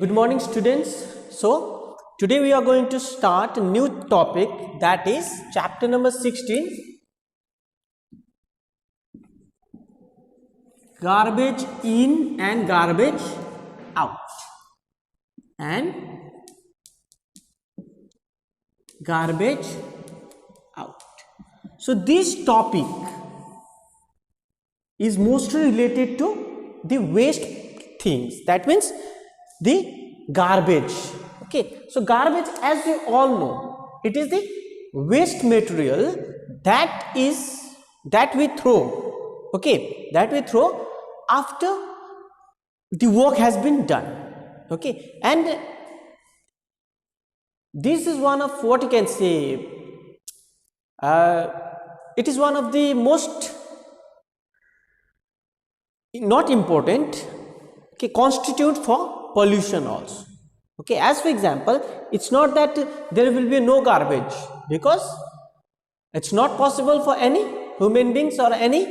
Good morning, students. So today we are going to start a new topic, that is chapter number 16, garbage in and garbage out, and garbage out. So this topic is mostly related to the waste things, that means the garbage. Okay, so garbage, as we all know, it is the waste material that we throw, okay, that we throw after the work has been done. Okay, and this is one of what you can say, it is one of the most not important, okay, constitute for pollution also. Okay, as for example, it's not that there will be no garbage, because it's not possible for any human beings or any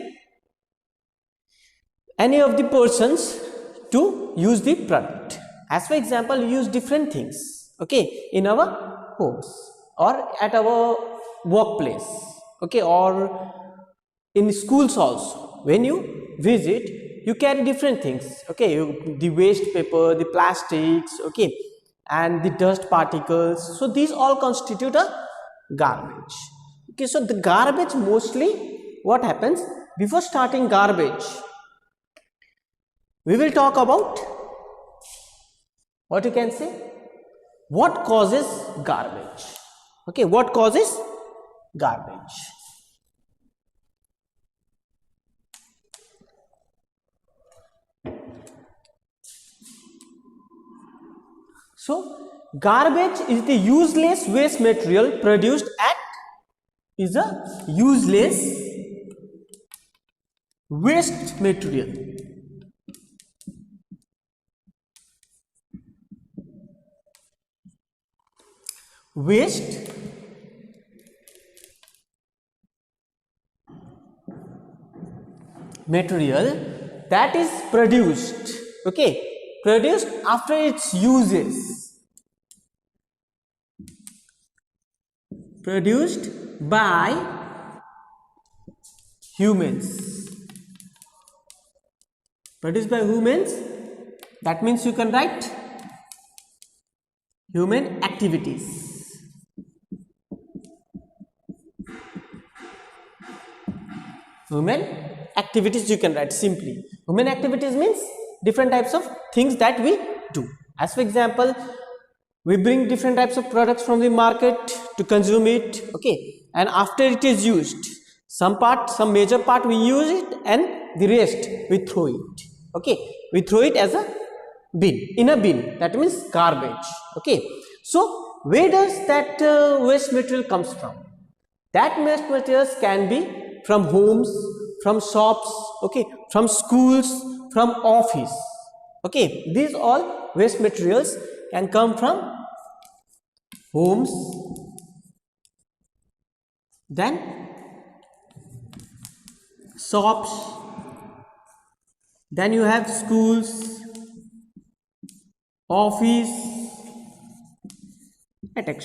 of the persons to use the product. As for example, we use different things, okay, in our homes or at our workplace, okay, or in schools also. When you visit, you carry different things, okay, the waste paper, the plastics, okay, and the dust particles. So these all constitute a garbage. Okay, so the garbage, mostly what happens before starting garbage, we will talk about what you can say, what causes garbage. Okay, what causes garbage. So garbage is the useless waste material produced at is a useless waste material. Waste material that is produced, okay, produced after its uses, produced by humans, produced by humans, that means you can write human activities. Human activities, you can write simply. Human activities means different types of things that we do. As for example, we bring different types of products from the market to consume it, okay, and after it is used, some major part we use it, and the rest we throw it, okay, we throw it as a bin, in a bin, that means garbage. Okay, so where does that waste material comes from? That waste materials can be from homes, from shops, okay, from schools, from office. Okay, these all waste materials can come from homes, then shops, then you have schools, office, etc.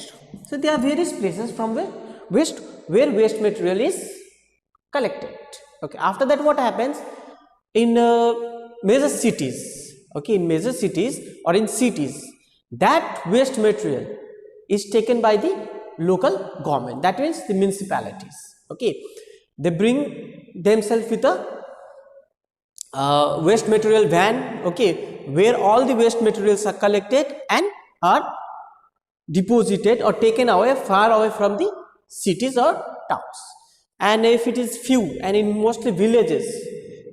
So there are various places from where waste material is collected. Okay, after that what happens in major cities, okay, in major cities or in cities, that waste material is taken by the local government, that means the municipalities. Okay, they bring themselves with a waste material van, okay, where all the waste materials are collected and are deposited or taken away far away from the cities or towns. And if it is few, and in mostly villages,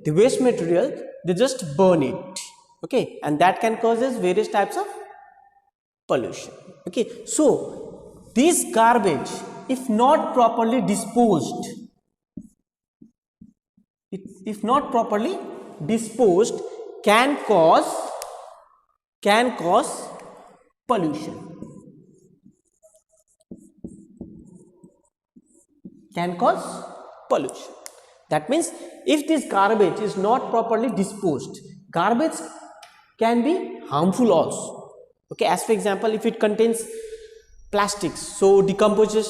the waste material, they just burn it, okay, and that can causes various types of pollution. Okay, so this garbage, if not properly disposed, can cause pollution, can cause pollution. That means if this garbage is not properly disposed, garbage can be harmful also. Okay, as for example, if it contains plastics, so decomposes,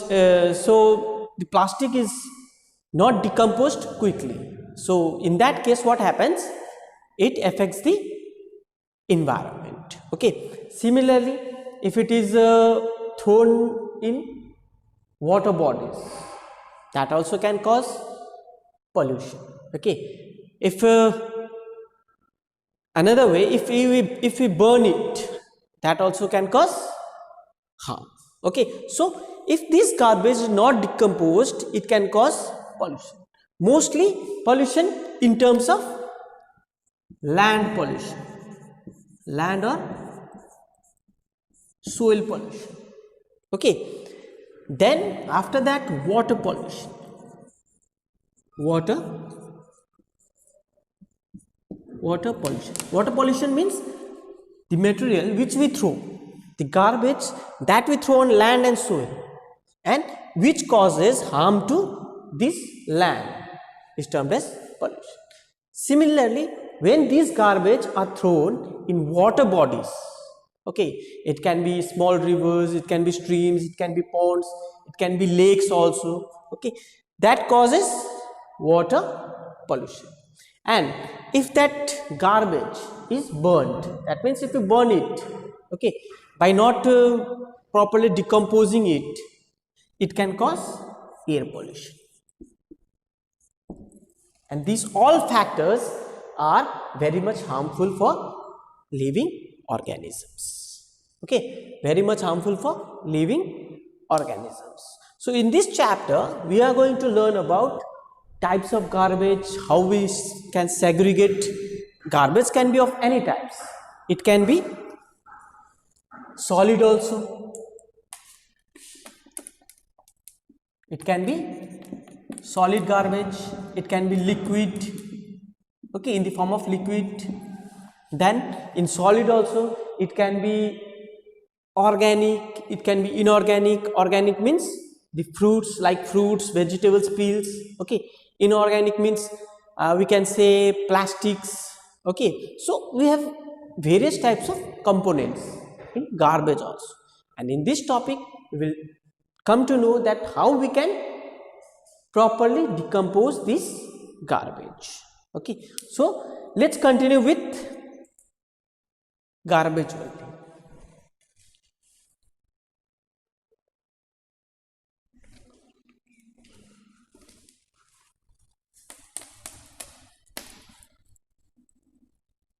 so the plastic is not decomposed quickly. So in that case, what happens? It affects the environment. Okay, similarly, if it is thrown in water bodies, that also can cause pollution. Okay, if another way, if we burn it, that also can cause harm. Okay, so if this garbage is not decomposed, it can cause pollution. Mostly pollution in terms of land pollution, land or soil pollution. Okay, then after that, water pollution. Water pollution. Water pollution means the material which we throw, the garbage that we throw on land and soil, and which causes harm to this land is termed as pollution. Similarly, when these garbage are thrown in water bodies, okay, it can be small rivers, it can be streams, it can be ponds, it can be lakes also, okay, that causes water pollution. And if that garbage is burnt, that means if you burn it, okay, by not properly decomposing it, it can cause air pollution. And these all factors are very much harmful for living organisms. Okay, very much harmful for living organisms. So in this chapter, we are going to learn about types of garbage, how we can segregate. Garbage can be of any types. It can be solid also. It can be solid garbage. It can be liquid. Okay, in the form of liquid. Then in solid also, it can be organic, it can be inorganic. Organic means the fruits, like fruits, vegetables, peels. Okay, inorganic means we can say plastics. Okay, so we have various types of components in garbage also, and in this topic we will come to know that how we can properly decompose this garbage. Okay, so let's continue with garbage only.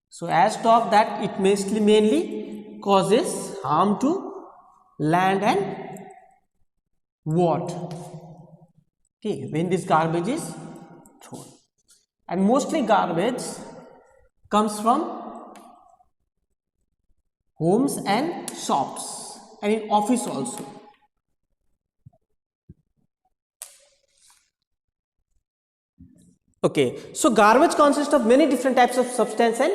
So as talked that it mainly causes harm to land and water. Okay, when this garbage is thrown, and mostly garbage comes from homes and shops and in office also. Okay, so garbage consists of many different types of substance and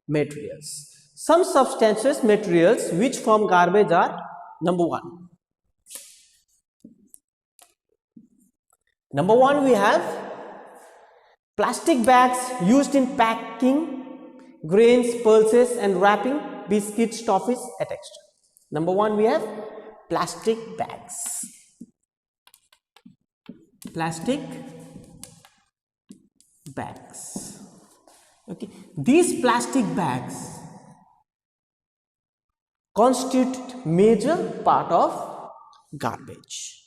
materials. Some substances, materials which form garbage are: number one, we have plastic bags used in packing grains, pulses and wrapping biscuits, toffees, etc. Number one, we have plastic bags. Plastic bags. Okay, these plastic bags constitute major part of garbage.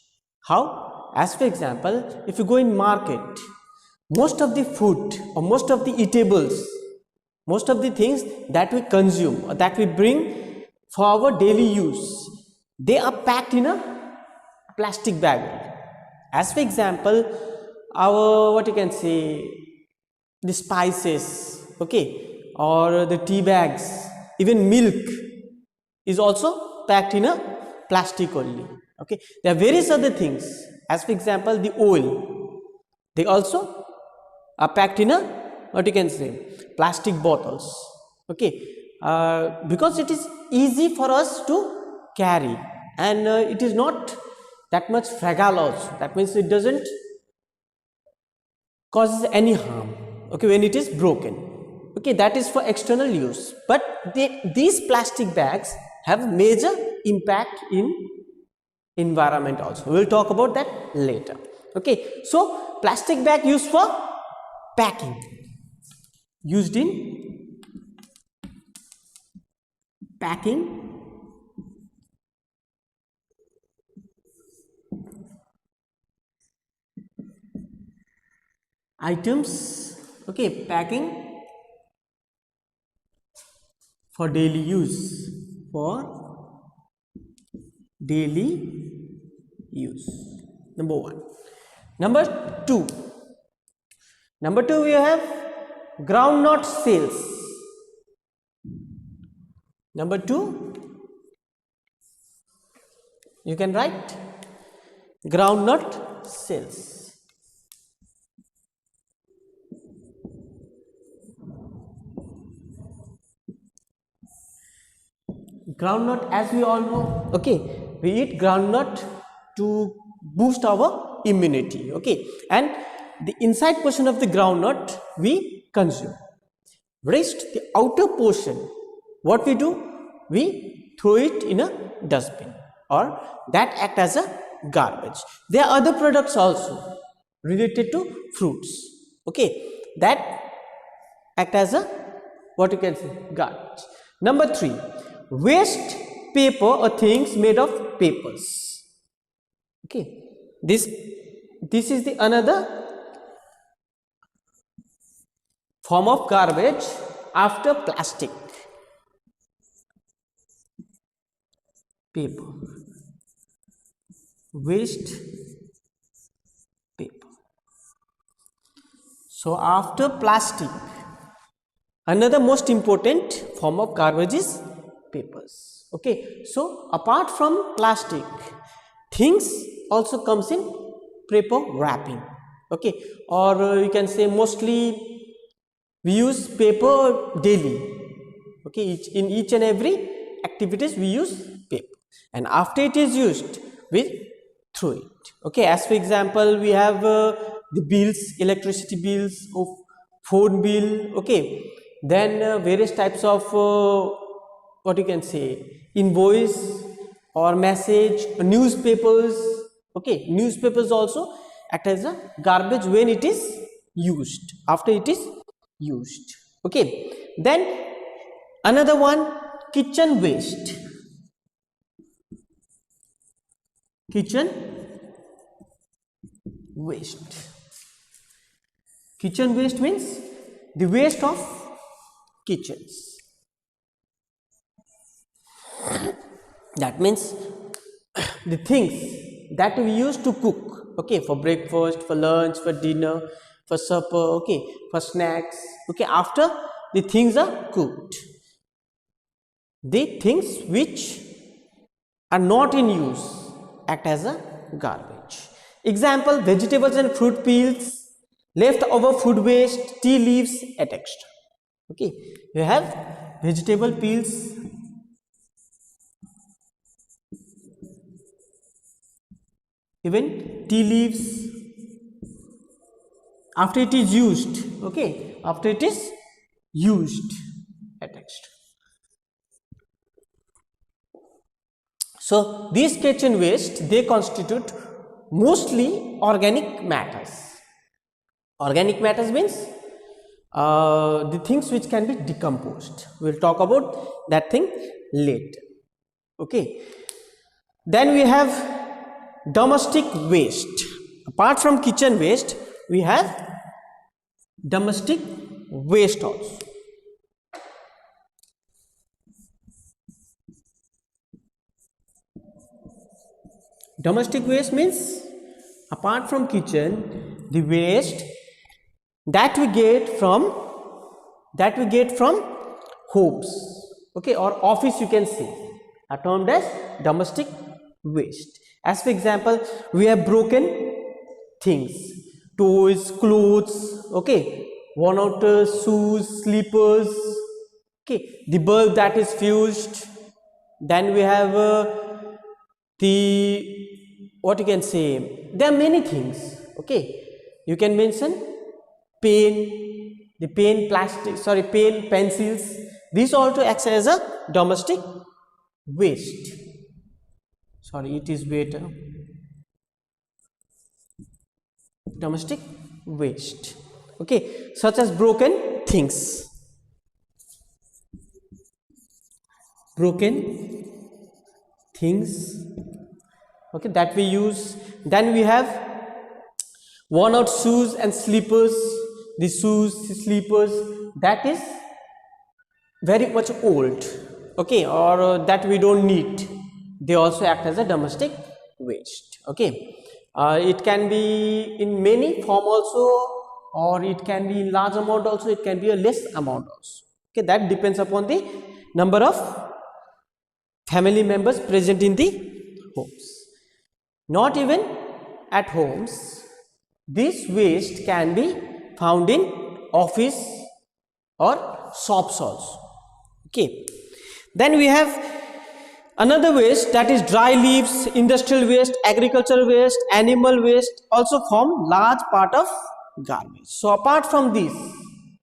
How? As for example, if you go in market, most of the food or most of the eatables, most of the things that we consume or that we bring for our daily use, they are packed in a plastic bag. As for example, our, what you can say, the spices, okay, or the tea bags, even milk is also packed in a plastic only. Okay, there are various other things. As for example, the oil, they also are packed in a, what you can say, plastic bottles. Okay, because it is easy for us to carry, and it is not that much fragile also. That means it doesn't causes any harm, okay, when it is broken. Okay, that is for external use. But these plastic bags have major impact in environment also. We will talk about that later. Okay, so plastic bag used for packing, used in packing items. Okay, packing for daily use, for daily use. Number one. Number two we have groundnut shells. Number two, you can write groundnut shells. Groundnut, as we all know, okay, we eat groundnut to boost our immunity, okay, and the inside portion of the groundnut we consume. Rest, the outer portion, what we do, we throw it in a dustbin, or that act as a garbage. There are other products also related to fruits, okay, that act as a, what you can say, garbage. Number three, waste paper or things made of papers. Okay, this is the another form of garbage after plastic. Paper, waste paper. So after plastic, another most important form of garbage is papers. Okay, so apart from plastic, things also comes in paper wrapping. Okay, or you can say mostly we use paper daily. Okay, in each and every activities we use paper, and after it is used we throw it. Okay, as for example, we have the bills, electricity bills, of phone bill. Okay, then various types of what you can say, invoice or message, newspapers. Okay, newspapers also act as a garbage when it is used, after it is used. Okay, then another one, kitchen waste. Kitchen waste. Kitchen waste means the waste of kitchens. That means the things that we use to cook, okay, for breakfast, for lunch, for dinner, for supper, okay, for snacks. Okay, after the things are cooked, the things which are not in use act as a garbage. Example, vegetables and fruit peels, leftover food waste, tea leaves, etc. Okay, you have vegetable peels, even tea leaves, after it is used. Okay, after it is used, attached. So these kitchen waste, they constitute mostly organic matters. Organic matters means the things which can be decomposed. We will talk about that thing later. Okay, then we have domestic waste. Apart from kitchen waste, we have domestic waste also. Domestic waste means apart from kitchen, the waste that we get from homes, okay, or office, you can say, are termed as domestic waste. As for example, we have broken things, toys, clothes, okay, worn out shoes, slippers, okay, the bulb that is fused. Then we have the, what you can say, there are many things. Okay, you can mention pen, the pen, plastic, sorry, pen, pencils. These also acts as a domestic waste, sorry, it is better, domestic waste, okay, such as broken things, okay, that we use. Then we have worn out shoes and slippers, the shoes, the slippers that is very much old, okay, or that we don't need, they also act as a domestic waste, okay. It can be in many form also, or it can be in large amount also, it can be a less amount also, okay, that depends upon the number of family members present in the homes. Not even at homes, this waste can be found in office or shops also, okay. Then we have another waste, that is dry leaves, industrial waste, agricultural waste, animal waste also form large part of garbage. So apart from this,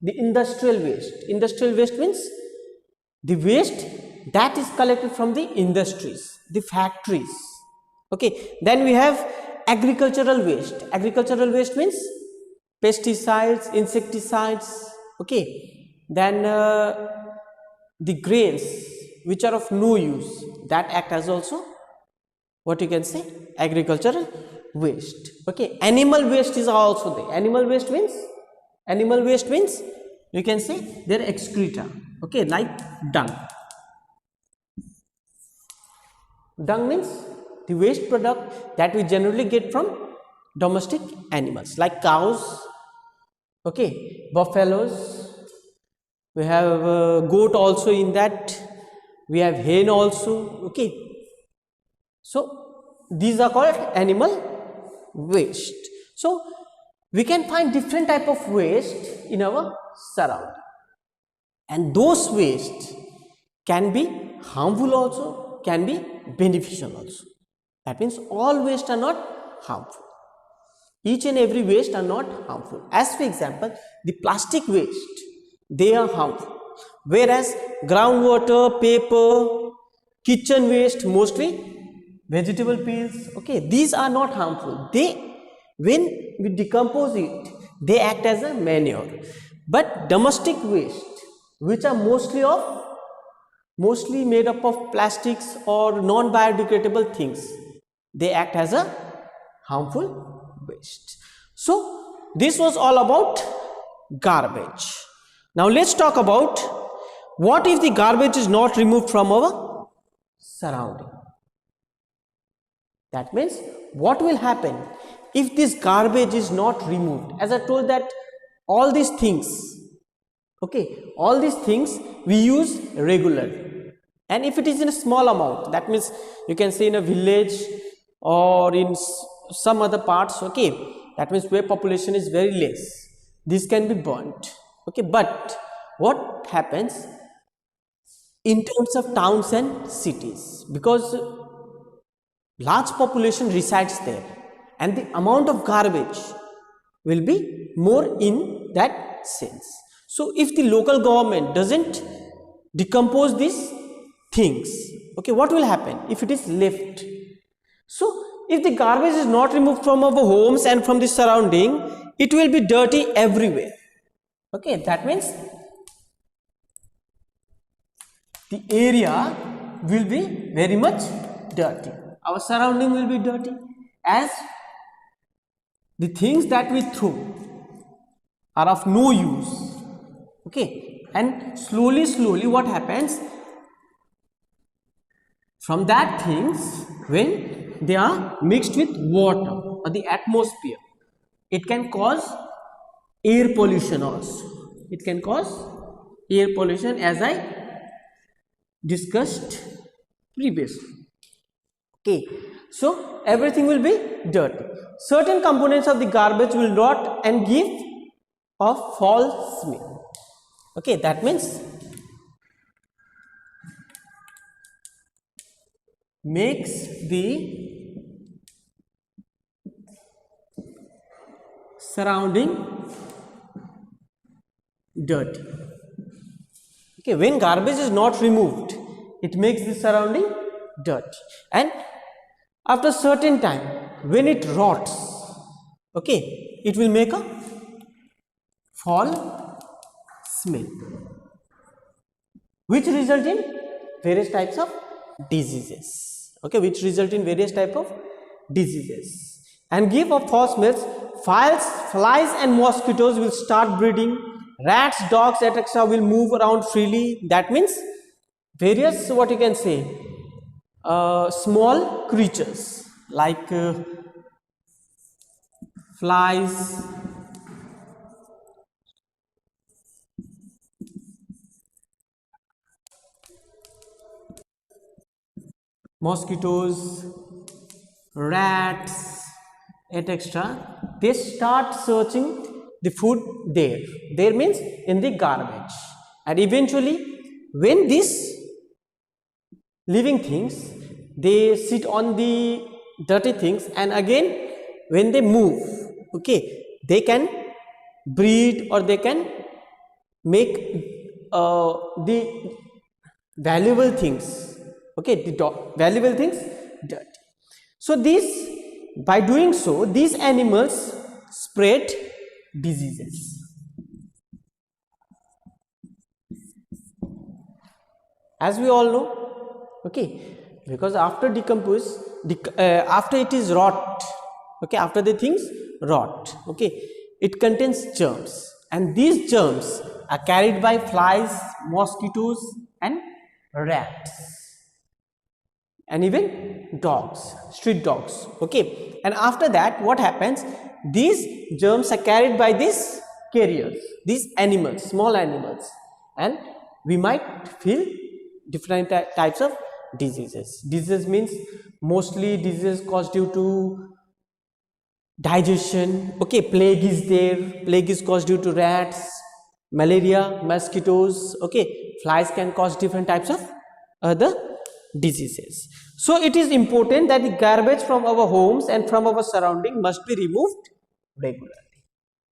the industrial waste means the waste that is collected from the industries, the factories, okay. Then we have agricultural waste means pesticides, insecticides, okay. Then the grains which are of no use, that act as also what you can say agricultural waste, okay. Animal waste is also there. Animal waste means you can say their excreta, okay, like dung means the waste product that we generally get from domestic animals like cows, okay, buffaloes, we have goat also in that, we have hen also, okay. So these are called animal waste. So we can find different type of waste in our surrounding, and those waste can be harmful also, can be beneficial also. That means all waste are not harmful, each and every waste are not harmful. As for example, the plastic waste, they are harmful, whereas groundwater, paper, kitchen waste, mostly vegetable peels, okay, these are not harmful. They, when we decompose it, they act as a manure. But domestic waste, which are mostly made up of plastics or non-biodegradable things, they act as a harmful waste. So this was all about garbage. Now let's talk about what if the garbage is not removed from our surrounding. That means what will happen if this garbage is not removed. As I told that all these things, okay, all these things we use regularly, and if it is in a small amount, that means you can say in a village or in some other parts, okay, that means where population is very less, this can be burnt, okay. But what happens in terms of towns and cities, because large population resides there and the amount of garbage will be more in that sense. So if the local government doesn't decompose these things, okay, what will happen if it is left? So if the garbage is not removed from our homes and from the surrounding, it will be dirty everywhere, okay. That means the area will be very much dirty, our surrounding will be dirty, as the things that we throw are of no use, okay. And slowly what happens from that things, when they are mixed with water or the atmosphere, it can cause air pollution also. It can cause air pollution, as I discussed previously, okay. So everything will be dirty. Certain components of the garbage will rot and give a foul smell, okay. That means makes the surrounding dirty, okay. When garbage is not removed, it makes the surrounding dirty, and after certain time when it rots, okay, it will make a foul smell, which result in various types of diseases, okay, which result in various type of diseases and give off foul smells. Flies and mosquitoes will start breeding, rats, dogs, etc. will move around freely. That means various, what you can say, small creatures like flies, mosquitoes, rats, etc. they start searching the food there. There means in the garbage, and eventually when these living things, they sit on the dirty things, and again when they move, okay, they can breed or they can make the valuable things, okay, the valuable things dirty. So these, by doing so, these animals spread diseases. As we all know, okay, because after decompose, after it is rot, okay, after the things rot, okay, it contains germs, and these germs are carried by flies, mosquitoes, and rats, and even dogs, street dogs, okay. And after that, what happens, these germs are carried by these carriers, these animals, small animals, and we might feel different types of diseases. Disease means mostly diseases caused due to digestion, okay, plague is there, plague is caused due to rats, malaria, mosquitoes, okay, flies can cause different types of other diseases. So it is important that the garbage from our homes and from our surrounding must be removed regularly.